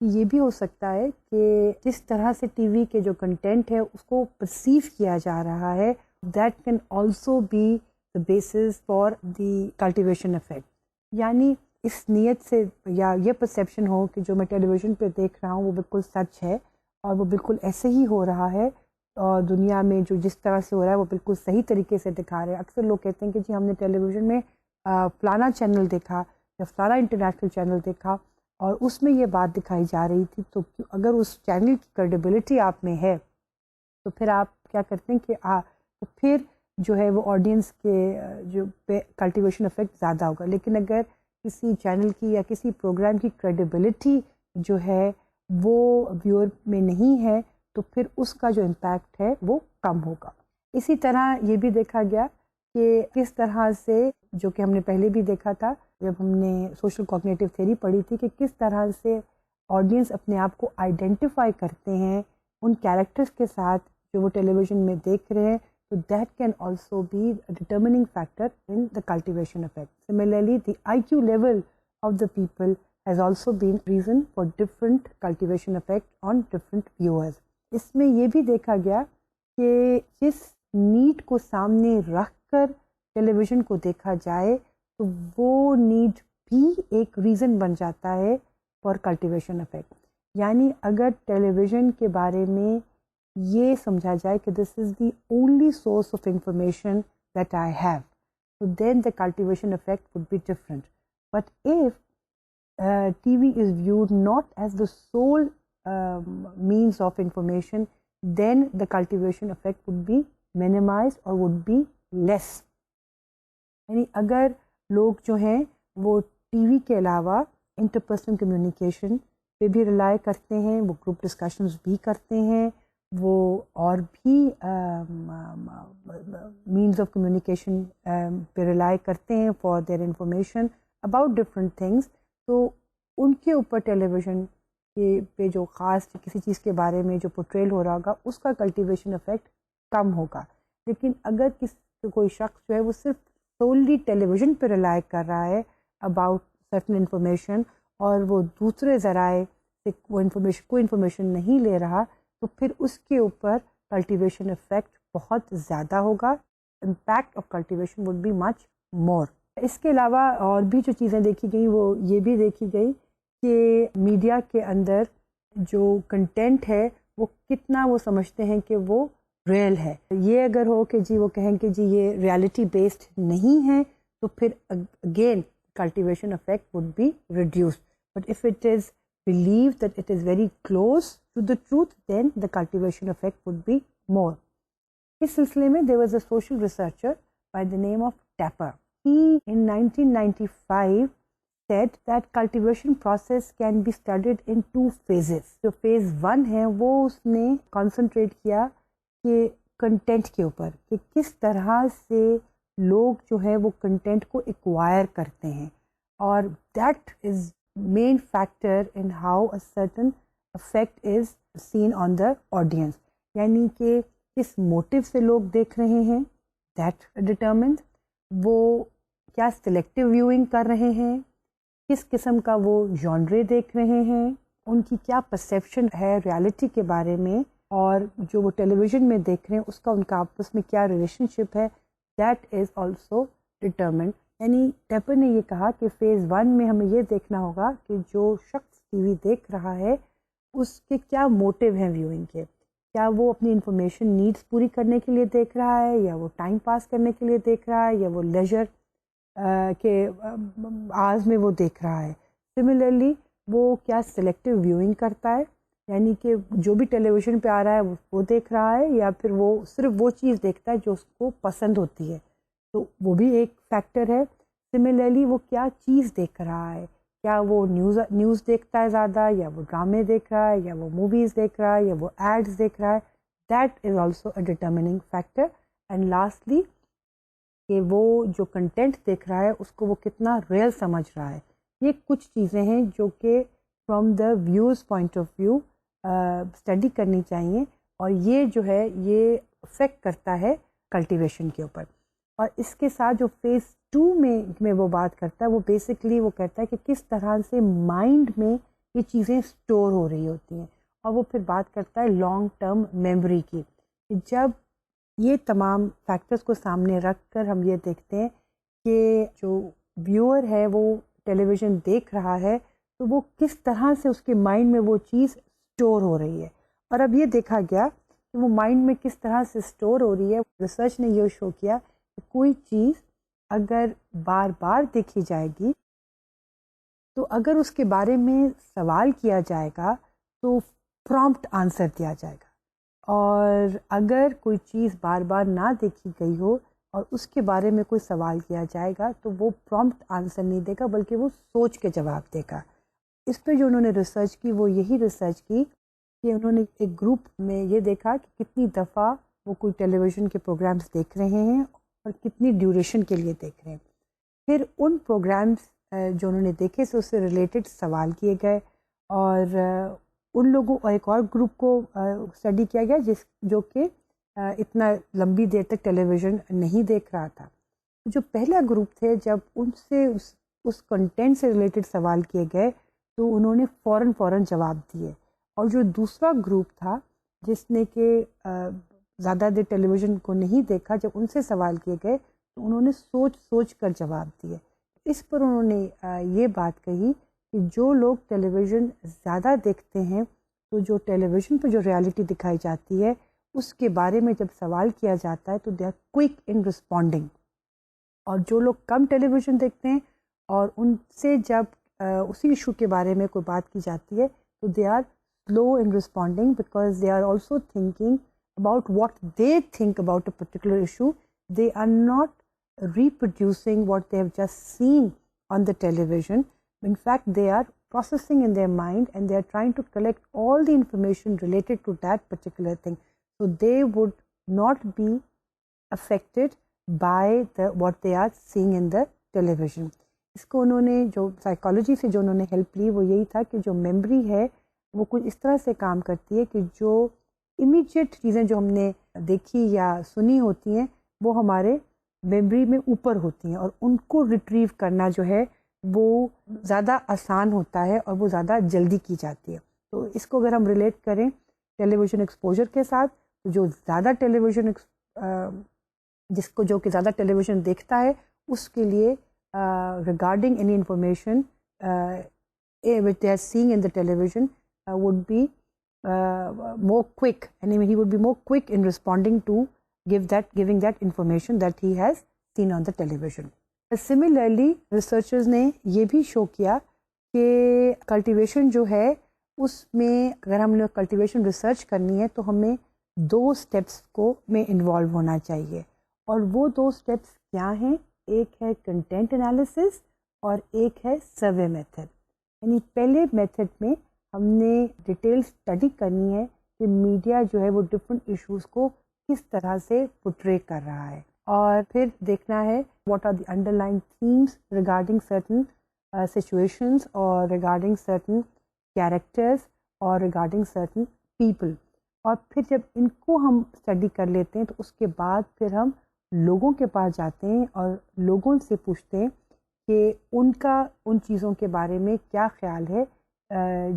یہ بھی ہو سکتا ہے کہ جس طرح سے T V کے جو کنٹینٹ ہے اس کو پرسیو کیا جا رہا ہے that can also be the basis for the cultivation effect. یعنی اس نیت سے یا یہ پرسیپشن ہو کہ جو میں ٹیلی ویژن پہ دیکھ رہا ہوں وہ بالکل سچ ہے اور وہ بالکل ایسے ہی ہو رہا ہے اور دنیا میں جو جس طرح سے ہو رہا ہے وہ بالکل صحیح طریقے سے دکھا رہے ہیں. اکثر لوگ کہتے ہیں کہ جی ہم نے ٹیلی ویژن میں فلانا چینل دیکھا یا فلانا انٹرنیشنل چینل دیکھا اور اس میں یہ بات دکھائی جا رہی تھی, تو اگر اس چینل کی کریڈیبلٹی آپ میں ہے تو پھر آپ کیا کرتے ہیں کہ تو پھر جو ہے وہ آڈینس کے جو پہ کلٹیویشن افیکٹ زیادہ ہوگا. لیکن اگر کسی چینل کی یا کسی پروگرام کی کریڈیبلٹی جو ہے وہ ویور میں نہیں ہے تو پھر اس کا جو امپیکٹ ہے وہ کم ہوگا. اسی طرح یہ بھی دیکھا گیا کہ کس طرح سے, جو کہ ہم نے پہلے بھی دیکھا تھا جب ہم نے سوشل کوگنیٹو تھیوری پڑھی تھی, کہ کس طرح سے آڈینس اپنے آپ کو آئیڈینٹیفائی کرتے ہیں ان کیریکٹرز کے ساتھ جو وہ ٹیلی ویژن میں دیکھ رہے ہیں. So that can also be a determining factor in the cultivation effect. Similarly, the IQ level of the people has also been reason for different cultivation effect on different viewers. اس میں یہ بھی دیکھا گیا کہ جس نیڈ کو سامنے رکھ کر ٹیلی ویژن کو دیکھا جائے تو وہ نیڈ بھی ایک ریزن بن جاتا ہے فار کلٹیویشن افیکٹ. یعنی اگر ٹیلی ویژن کے بارے میں یہ سمجھا جائے کہ this is the only source of information that I have, تو then the cultivation effect would be different. But if TV is viewed not as the sole means of information, then the cultivation effect would be minimized or would be less. یعنی اگر لوگ جو ہیں وہ T V کے علاوہ interpersonal communication پہ بھی رلائی کرتے ہیں, وہ گروپ ڈسکشنز بھی کرتے ہیں, وہ اور بھی مینز آف کمیونیکیشن پہ رلائی کرتے ہیں for their information about different things, تو ان کے اوپر ٹیلی ویژن پہ جو خاص کسی چیز کے بارے میں جو پورٹریل ہو رہا ہوگا اس کا کلٹیویشن افیکٹ کم ہوگا. لیکن اگر کوئی شخص جو ہے وہ صرف سوللی ٹیلی ویژن پہ رلائی کر رہا ہے اباؤٹ سرٹن انفارمیشن اور وہ دوسرے ذرائع سے وہ کوئی انفارمیشن نہیں لے رہا, تو پھر اس کے اوپر کلٹیویشن افیکٹ بہت زیادہ ہوگا. Impact of cultivation would be much more. اس کے علاوہ اور بھی جو چیزیں دیکھی گئیں وہ یہ بھی دیکھی گئی کہ میڈیا کے اندر جو کنٹینٹ ہے وہ کتنا وہ سمجھتے ہیں کہ وہ ریئل ہے. یہ اگر ہو کہ جی وہ کہیں کہ جی یہ ریالٹی بیسڈ نہیں ہے تو پھر again cultivation effect would be reduced. But if it is believe that it is very close to the truth then the cultivation effect would be more. اس سلسلے میں there was a social researcher by the name of Tapper. He in 1995 said that cultivation process can be studied in 2 phases. جو phase 1 ہے وہ اس نے concentrate کیا کہ content کے اوپر, کہ کس طرح سے لوگ جو ہے وہ کنٹینٹ کو ایکوائر کرتے ہیں, اور that is main factor in how a certain effect is seen on the audience. یعنی کہ کس موٹیو سے لوگ دیکھ رہے ہیں دیٹ ڈٹرمنز, وہ کیا سلیکٹیو ویوئنگ کر رہے ہیں, کس قسم کا وہ جانرے دیکھ رہے ہیں, ان کی کیا پرسیپشن ہے ریالٹی کے بارے میں, اور جو وہ ٹیلی ویژن میں دیکھ رہے ہیں اس کا ان کا آپس میں کیا ریلیشن شپ ہے, دیٹ از آلسو ڈٹرمنڈ. یعنی ٹیپر نے یہ کہا کہ فیز 1 میں ہمیں یہ دیکھنا ہوگا کہ جو شخص ٹی وی دیکھ رہا ہے اس کے کیا موٹیو ہیں ویوئنگ کے, کیا وہ اپنی انفارمیشن نیڈس پوری کرنے کے لیے دیکھ رہا ہے, یا وہ ٹائم پاس کرنے کے لیے دیکھ رہا ہے, یا وہ لیجر کے آز میں وہ دیکھ رہا ہے. سملرلی وہ کیا سلیکٹیو ویوئنگ کرتا ہے, یعنی کہ جو بھی ٹیلی ویژن پہ آ رہا ہے وہ دیکھ رہا ہے, یا پھر وہ صرف وہ چیز دیکھتا ہے جو اس کو پسند ہوتی ہے, تو وہ بھی ایک فیکٹر ہے. سملرلی وہ کیا چیز دیکھ رہا ہے, کیا وہ نیوز دیکھتا ہے زیادہ, یا وہ ڈرامے دیکھ رہا ہے, یا وہ موویز دیکھ رہا ہے, یا وہ ایڈز دیکھ رہا ہے, that is also a ڈٹرمننگ factor. And lastly کہ وہ جو کنٹینٹ دیکھ رہا ہے اس کو وہ کتنا ریئل سمجھ رہا ہے. یہ کچھ چیزیں ہیں جو کہ from the views point of view study کرنی چاہیے, اور یہ جو ہے یہ افیکٹ کرتا ہے کلٹیویشن کے اوپر. اور اس کے ساتھ جو فیز 2 میں وہ بات کرتا ہے وہ بیسکلی وہ کہتا ہے کہ کس طرح سے مائنڈ میں یہ چیزیں اسٹور ہو رہی ہوتی ہیں. اور وہ پھر بات کرتا ہے لانگ ٹرم میموری کی. جب یہ تمام فیکٹرز کو سامنے رکھ کر ہم یہ دیکھتے ہیں کہ جو ویور ہے وہ ٹیلی ویژن دیکھ رہا ہے تو وہ کس طرح سے اس کے مائنڈ میں وہ چیز اسٹور ہو رہی ہے. اور اب یہ دیکھا گیا کہ وہ مائنڈ میں کس طرح سے اسٹور ہو رہی ہے. ریسرچ نے یہ شو کیا کہ کوئی چیز اگر بار بار دیکھی جائے گی تو اگر اس کے بارے میں سوال کیا جائے گا تو پرومپٹ آنسر دیا جائے گا. اور اگر کوئی چیز بار بار نہ دیکھی گئی ہو اور اس کے بارے میں کوئی سوال کیا جائے گا تو وہ پرومپٹ آنسر نہیں دے گا بلکہ وہ سوچ کے جواب دے گا. اس پہ جو انہوں نے ریسرچ کی وہ یہی ریسرچ کی کہ انہوں نے ایک گروپ میں یہ دیکھا کہ کتنی دفعہ وہ کوئی ٹیلی ویژن کے پروگرامز دیکھ رہے ہیں اور کتنی ڈیوریشن کے لیے دیکھ رہے ہیں. پھر ان پروگرامز جو انہوں نے دیکھے سے اس سے ریلیٹڈ سوال کیے گئے اور ان لوگوں ایک اور گروپ کو اسٹڈی کیا گیا جو کہ اتنا لمبی دیر تک ٹیلی ویژن نہیں دیکھ رہا تھا. جو پہلا گروپ تھے جب ان سے اس کنٹینٹ سے ریلیٹڈ سوال کیے گئے تو انہوں نے فوراً جواب دیے. اور جو دوسرا گروپ تھا جس نے کہ زیادہ دیر ٹیلی ویژن کو نہیں دیکھا جب ان سے سوال کیے گئے تو انہوں نے سوچ کر جواب دیے. اس پر انہوں نے یہ بات کہی کہ جو لوگ ٹیلی ویژن زیادہ دیکھتے ہیں تو جو ٹیلی ویژن پہ جو ریالٹی دکھائی جاتی ہے اس کے بارے میں جب سوال کیا جاتا ہے تو they are quick in responding. اور جو لوگ کم ٹیلی ویژن دیکھتے ہیں اور ان سے جب اسی ایشو کے بارے میں کوئی بات کی جاتی ہے تو they are slow in responding because they are also thinking about what they think about a particular issue. They are not reproducing what they have just seen on the television. In fact, they are processing in their mind and they are trying to collect all the information related to that particular thing. So they would not be affected by what they are seeing in the television. اس کو انہوں نے جو psychology سے جو انہوں نے help لی وہ یہی تھا کہ جو میموری ہے وہ کچھ اس طرح سے کام کرتی ہے کہ جو امیڈیٹ چیزیں جو ہم نے دیکھی یا سنی ہوتی ہیں وہ ہمارے میموری میں اوپر ہوتی ہیں اور ان کو ریٹریو کرنا جو ہے وہ زیادہ آسان ہوتا ہے اور وہ زیادہ جلدی کی جاتی ہے. تو اس کو اگر ہم ریلیٹ کریں ٹیلی ویژن ایکسپوجر کے ساتھ تو جو زیادہ ٹیلی ویژن جو کہ زیادہ ٹیلی ویژن دیکھتا ہے اس کے لیے regarding any information which they are seeing in the television would be more quick, and he would be more quick in responding to giving that information that he has seen on the television. Similarly, researchers نے یہ بھی شو کیا کہ cultivation جو ہے اس میں اگر ہم نے کلٹیویشن ریسرچ کرنی ہے تو ہمیں 2 اسٹیپس کو میں انوالو ہونا چاہیے. اور وہ 2 اسٹیپس کیا ہیں؟ ایک ہے کنٹینٹ انالیسس اور ایک ہے سروے میتھڈ. یعنی پہلے میتھڈ میں ہم نے ڈیٹیل اسٹڈی کرنی ہے کہ میڈیا جو ہے وہ ڈفرینٹ ایشوز کو کس طرح سے پورٹرے کر رہا ہے اور پھر دیکھنا ہے what are the underline themes regarding certain situations اور ریگارڈنگ سرٹن کیریکٹرز اور ریگارڈنگ سرٹن پیپل. اور پھر جب ان کو ہم اسٹڈی کر لیتے ہیں تو اس کے بعد پھر ہم لوگوں کے پاس جاتے ہیں اور لوگوں سے پوچھتے ہیں کہ ان کا ان چیزوں کے بارے میں کیا خیال ہے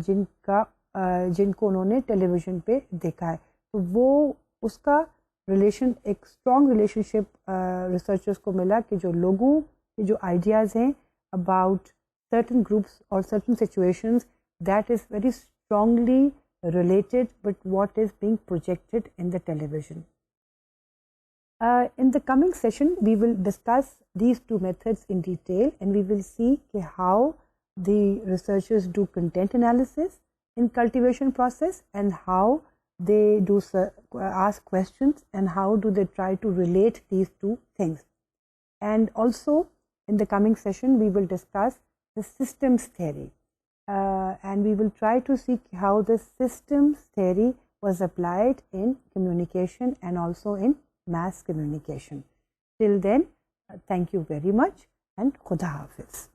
جن کو انہوں نے ٹیلی ویژن پہ دیکھا ہے. تو وہ اس کا ریلیشن ایک اسٹرانگ ریلیشن شپ ریسرچرس کو ملا کہ جو لوگوں کے جو آئیڈیاز ہیں اباؤٹ سرٹن گروپس اور certain situations that is very strongly related with what is being projected in the television. In the coming session, we will discuss these 2 methods in detail and we will see how the researchers do content analysis in cultivation process and how they do ask questions and how do they try to relate these 2 things. And also in the coming session, we will discuss the systems theory. And we will try to see how the systems theory was applied in communication and also in mass communication. Till then, thank you very much and Khuda Hafiz.